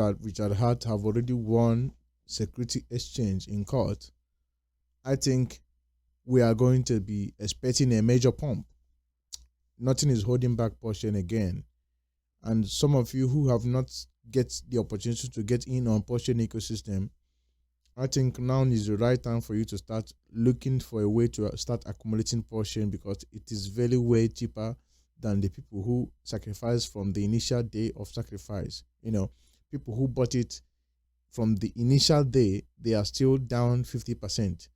that Richard Hart have already won security exchange in court, I think we are going to be expecting a major pump. Nothing is holding back PulseChain again. And some of you who have not get the opportunity to get in on PulseChain ecosystem, I think now is the right time for you to start looking for a way to start accumulating PulseChain, because it is very way cheaper than the people who sacrifice from the initial day of sacrifice. People who bought it from the initial day, they are still down 50%.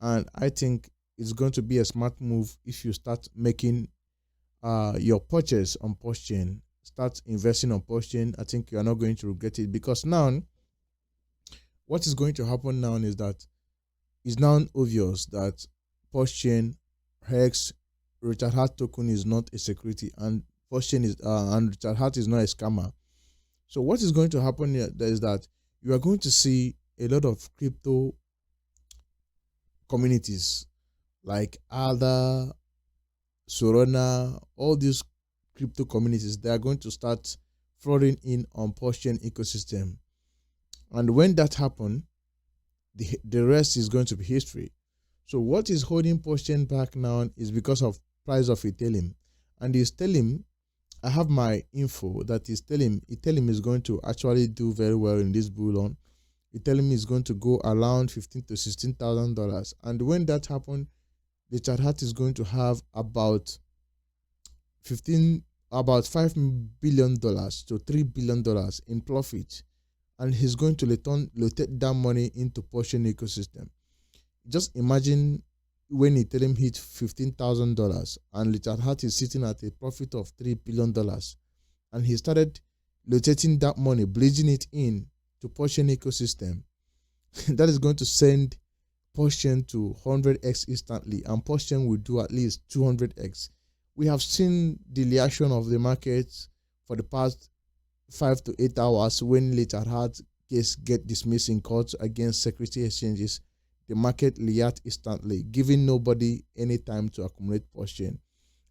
And I think it's going to be a smart move if you start making your purchase on PulseChain, start investing on PulseChain. I think you are not going to regret it, because now what is going to happen now is that it's now obvious that PulseChain, Hex, Richard Hart token is not a security, and PulseChain is and Richard Hart is not a scammer. So what is going to happen here is that you are going to see a lot of crypto communities like ADA, Solana, all these crypto communities, they are going to start flooding in on PulseChain ecosystem. And when that happens, the rest is going to be history. So what is holding PulseChain back now is because of price of Ethereum. And Ethereum, I have my info that Ethereum is going to actually do very well in this bull run. Ethereum is going to go around $15,000 to $16,000. And when that happens, Richard Hart is going to have about $5 billion to $3 billion in profit, and he's going to rotate that money into PulseChain ecosystem. Just imagine when Ethereum hit $15,000 and Richard Hart is sitting at a profit of $3 billion, and he started rotating that money, bridging it in to PulseChain ecosystem. That is going to send PulseChain to 100x instantly, and PulseChain will do at least 200x. We have seen the reaction of the market for the past 5 to 8 hours when Richard Hart case get dismissed in court against security exchanges. The market react instantly, giving nobody any time to accumulate PulseChain,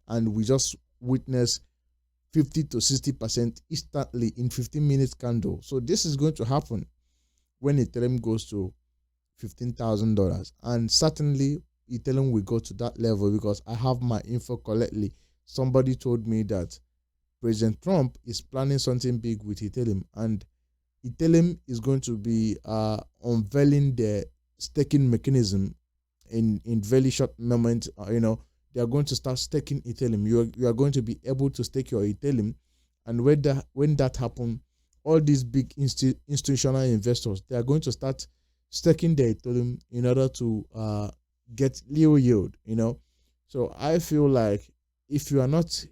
and we just witnessed 50 to 60% instantly in 15 minutes candle. So this is going to happen when Ethereum goes to $15,000, and certainly Ethereum will go to that level, because I have my info correctly. Somebody told me that President Trump is planning something big with Ethereum, and Ethereum is going to be unveiling the staking mechanism in very short moment. They are going to start staking Ethereum. You are going to be able to stake your Ethereum, and when that happens, all these big institutional investors, they are going to start staking their Ethereum in order to get little yield. So I feel like if you are not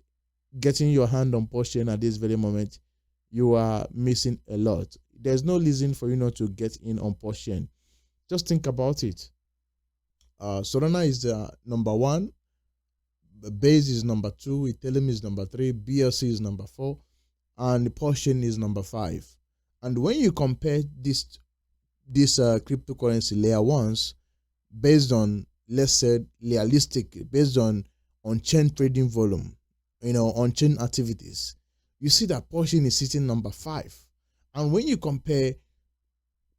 getting your hand on PulseChain at this very moment, you are missing a lot. There's no reason for you not to get in on PulseChain. Just think about it. Solana is the number 1, Base is number 2, Ethereum is number 3, BLC is number 4, and PulseChain is number 5. And when you compare this cryptocurrency layer 1s based on, let's say, realistic, based on on-chain trading volume, on-chain activities, you see that PulseChain is sitting number 5. And when you compare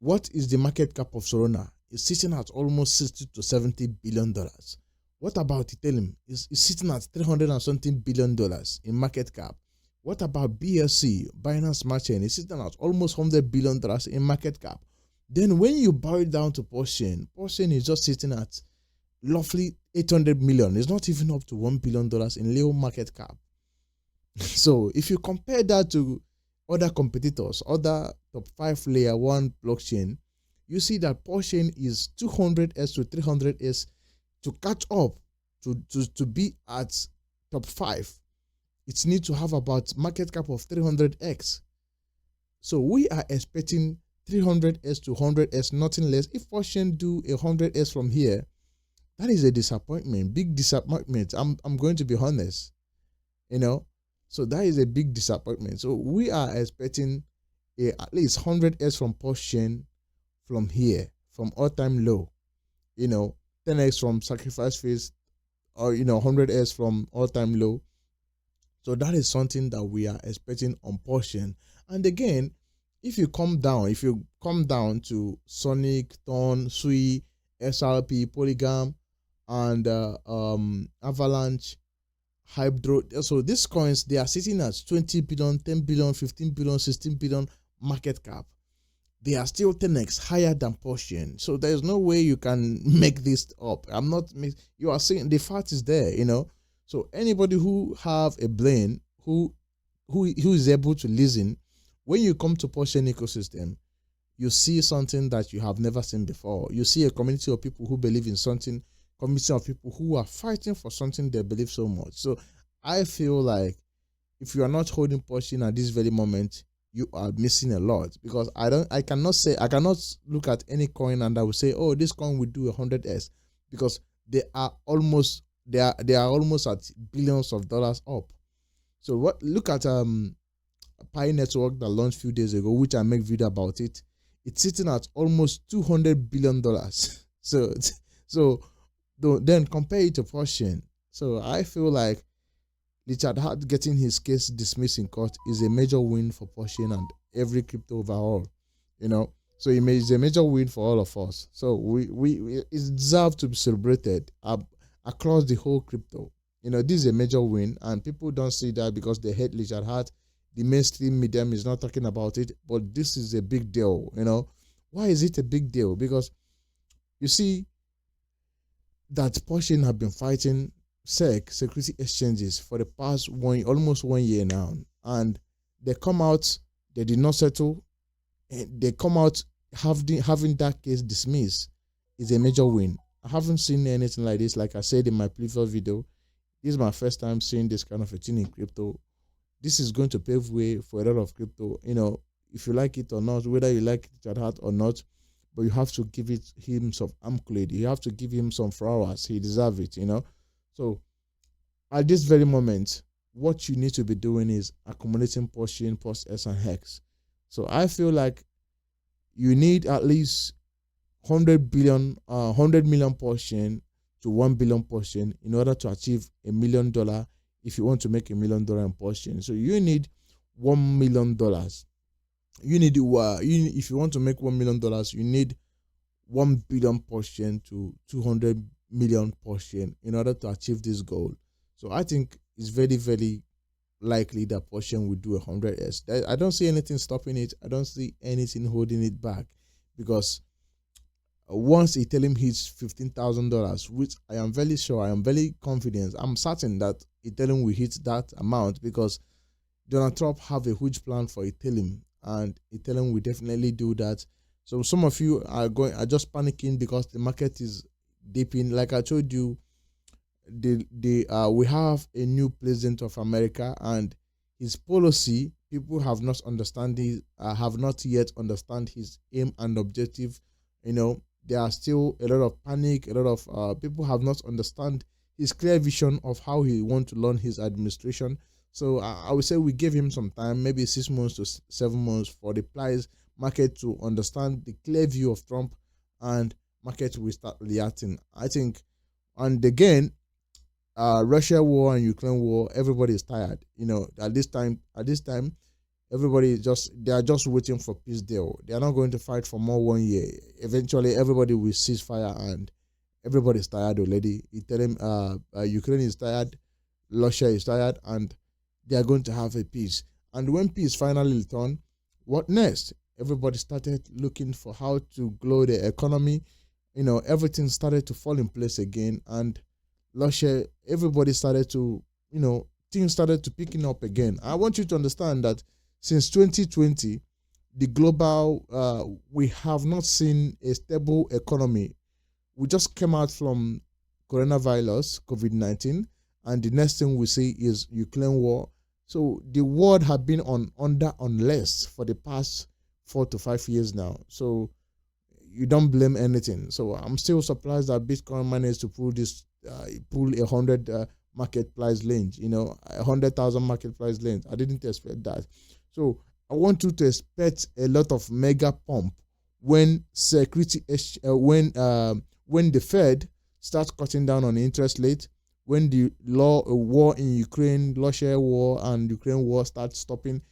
what is the market cap of Solana, it's sitting at almost $60 to $70 billion. What about Ethereum? It's sitting at $300 and something billion in market cap. What about BSC, Binance Smart Chain? It's sitting at almost $100 billion in market cap. Then when you boil it down to PulseChain is just sitting at roughly 800 million. It's not even up to $1 billion in real market cap. So if you compare that to other competitors, other top 5 layer 1 blockchain, you see that PulseChain is 200s to 300s to catch up to be at top 5. It needs to have about market cap of 300x. So we are expecting 300s to 100s, nothing less. If PulseChain do 100s from here, that is a disappointment, big disappointment. I'm going to be honest, So that is a big disappointment. So we are expecting at least 100s from PulseChain from here, from all-time low, 10x from sacrifice phase, or 100s from all-time low. So that is something that we are expecting on PulseChain. And again, if you come down to Sonic, Thorn, Sui, SRP, Polygam, and Avalanche, Hydro. So these coins, they are sitting at 20 billion, 10 billion, 15 billion, 16 billion market cap. They are still 10x higher than PulseChain. So there's no way you can make this up. I'm not, you are saying the fact is there. So anybody who have a brain, who is able to listen, when you come to PulseChain ecosystem, you see something that you have never seen before. You see a community of people who believe in something, community of people who are fighting for something they believe so much. So I feel like if you are not holding PulseChain at this very moment, you are missing a lot, because I cannot look at any coin and I will say, oh, this coin will do 100x, because they are almost at billions of dollars up. So look at Pi Network that launched a few days ago, which I make video about it. It's sitting at almost $200 billion. So then compare it to PulseChain. So I feel like Richard Hart getting his case dismissed in court is a major win for PulseChain and every crypto overall. So it's a major win for all of us. So it deserves to be celebrated across the whole crypto. This is a major win, and people don't see that because they hate Richard Hart. The mainstream medium is not talking about it, but this is a big deal. Why is it a big deal? Because you see that PulseChain have been fighting security exchanges for the past almost 1 year now, and they come out, they did not settle, and they come out having that case dismissed is a major win. I haven't seen anything like this. Like I said in my previous video, this is my first time seeing this kind of a thing in crypto. This is going to pave way for a lot of crypto. If you like it or not, whether you like Richard Hart or not, but you have to give him some accolade. You have to give him some flowers. He deserves it. So at this very moment, what you need to be doing is accumulating PulseChain, PulseS, and Hex. So I feel like you need at least 100 million PulseChain to 1 billion PulseChain in order to achieve $1 million. If you want to make $1 million in PulseChain, so you need $1 million. You need if you want to make $1 million, you need 1 billion PulseChain to 200 million PulseChain in order to achieve this goal. So I think it's very, very likely that PulseChain will do 100x. I don't see anything stopping it. I don't see anything holding it back, because once Ethereum hits $15,000, which I am very sure, I am very confident, I'm certain that Ethereum will hit that amount, because Donald Trump have a huge plan for Ethereum, and Ethereum will definitely do that. So some of you are just panicking because the market is dipping. Like I told you, we have a new president of America, and his policy, people have not yet understand his aim and objective. There are still a lot of panic. A lot of people have not understand his clear vision of how he want to run his administration. So I would say we give him some time, maybe 6 months to 7 months, for the price market to understand the clear view of Trump, and market will start reacting, I think. And again, Russia war and Ukraine war, everybody is tired. At this time, they are just waiting for peace deal. They are not going to fight for more 1 year. Eventually, everybody will cease fire, and everybody is tired already. Ukraine is tired, Russia is tired, and they are going to have a peace. And when peace finally return, what next? Everybody started looking for how to grow the economy. Everything started to fall in place again, and Russia, everybody started to, things started to picking up again. I want you to understand that since 2020, the global, we have not seen a stable economy. We just came out from coronavirus, COVID-19, and the next thing we see is Ukraine war. So the world have been under unrest for the past 4 to 5 years now. So you don't blame anything. So I'm still surprised that Bitcoin managed to pull 100 market price range, 100,000 market price range. I didn't expect that. So I want you to expect a lot of mega pump when when the Fed starts cutting down on interest rate, when the war in Ukraine, Russia war and Ukraine war starts stopping.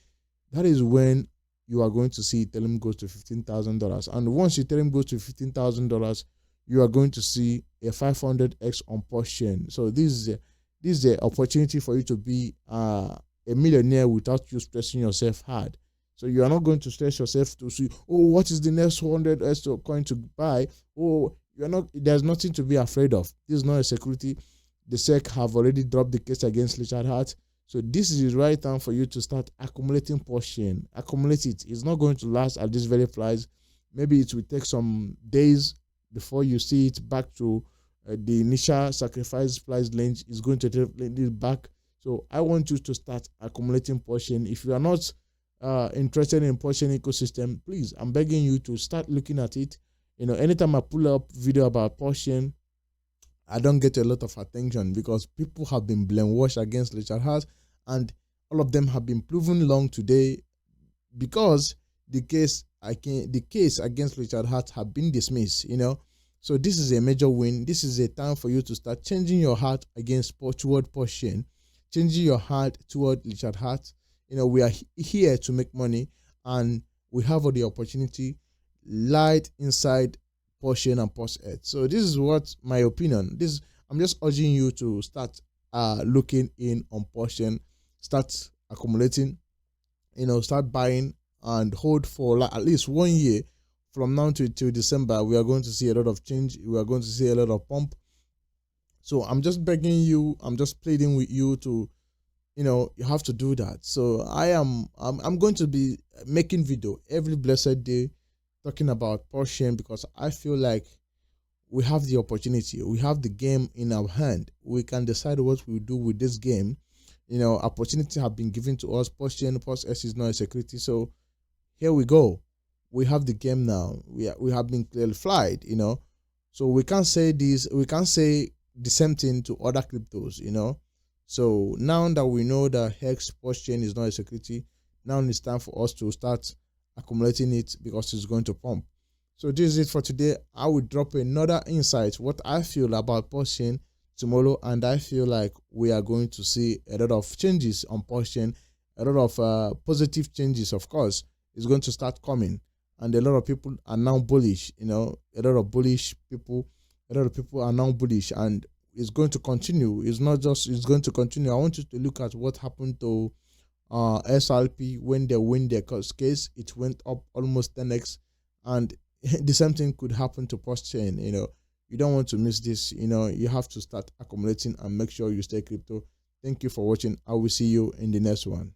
That is when you are going to see Ethereum goes to $15,000. And once Ethereum goes to $15,000, you are going to see a 500x on PulseChain. So this is a opportunity for you to be a millionaire without you stressing yourself hard. So you are not going to stress yourself to see, oh, what is the next 100x coin to buy? Oh, you're not. There's nothing to be afraid of. This is not a security. The SEC have already dropped the case against Richard Hart. So this is the right time for you to start accumulating PulseChain. Accumulate it. It's not going to last at this very price. Maybe it will take some days before you see it back to the initial sacrifice price range. Is going to take it back. So I want you to start accumulating PulseChain. If you are not interested in PulseChain ecosystem, please, I'm begging you to start looking at it. Anytime I pull up video about PulseChain, I don't get a lot of attention because people have been brainwashed against Richard Hart, and all of them have been proven wrong today because the case against Richard Hart have been dismissed. So this is a major win. This is a time for you to start changing your heart toward PulseChain, changing your heart toward Richard Hart. We are here to make money, and we have all the opportunity light inside PulseChain and PulseEarth. So this is what my opinion. I'm just urging you to start looking in on PulseChain, start accumulating, start buying and hold for at least 1 year. From now to December, we are going to see a lot of change. We are going to see a lot of pump. So I'm just begging you, I'm just pleading with you to, you have to do that. So I'm going to be making video every blessed day talking about PulseChain because I feel like we have the opportunity. We have the game in our hand. We can decide what we do with this game. Opportunity have been given to us. PulseChain, PulseS is not a security. So here we go. We have the game now. We have been clarified, So we can't say this. We can't say the same thing to other cryptos, So now that we know that Hex PulseChain is not a security, now it's time for us to start accumulating it because it's going to pump. So this is it for today. I will drop another insight, what I feel about PulseChain tomorrow, and I feel like we are going to see a lot of changes on PulseChain, a lot of positive changes, of course, is going to start coming. And a lot of people are now bullish, a lot of people are now bullish, and it's going to continue. It's not just, it's going to continue. I want you to look at what happened to SRP when they win their case. It went up almost 10x, and the same thing could happen to PulseChain. You don't want to miss this. You have to start accumulating and make sure you stay crypto. Thank you for watching. I will see you in the next one.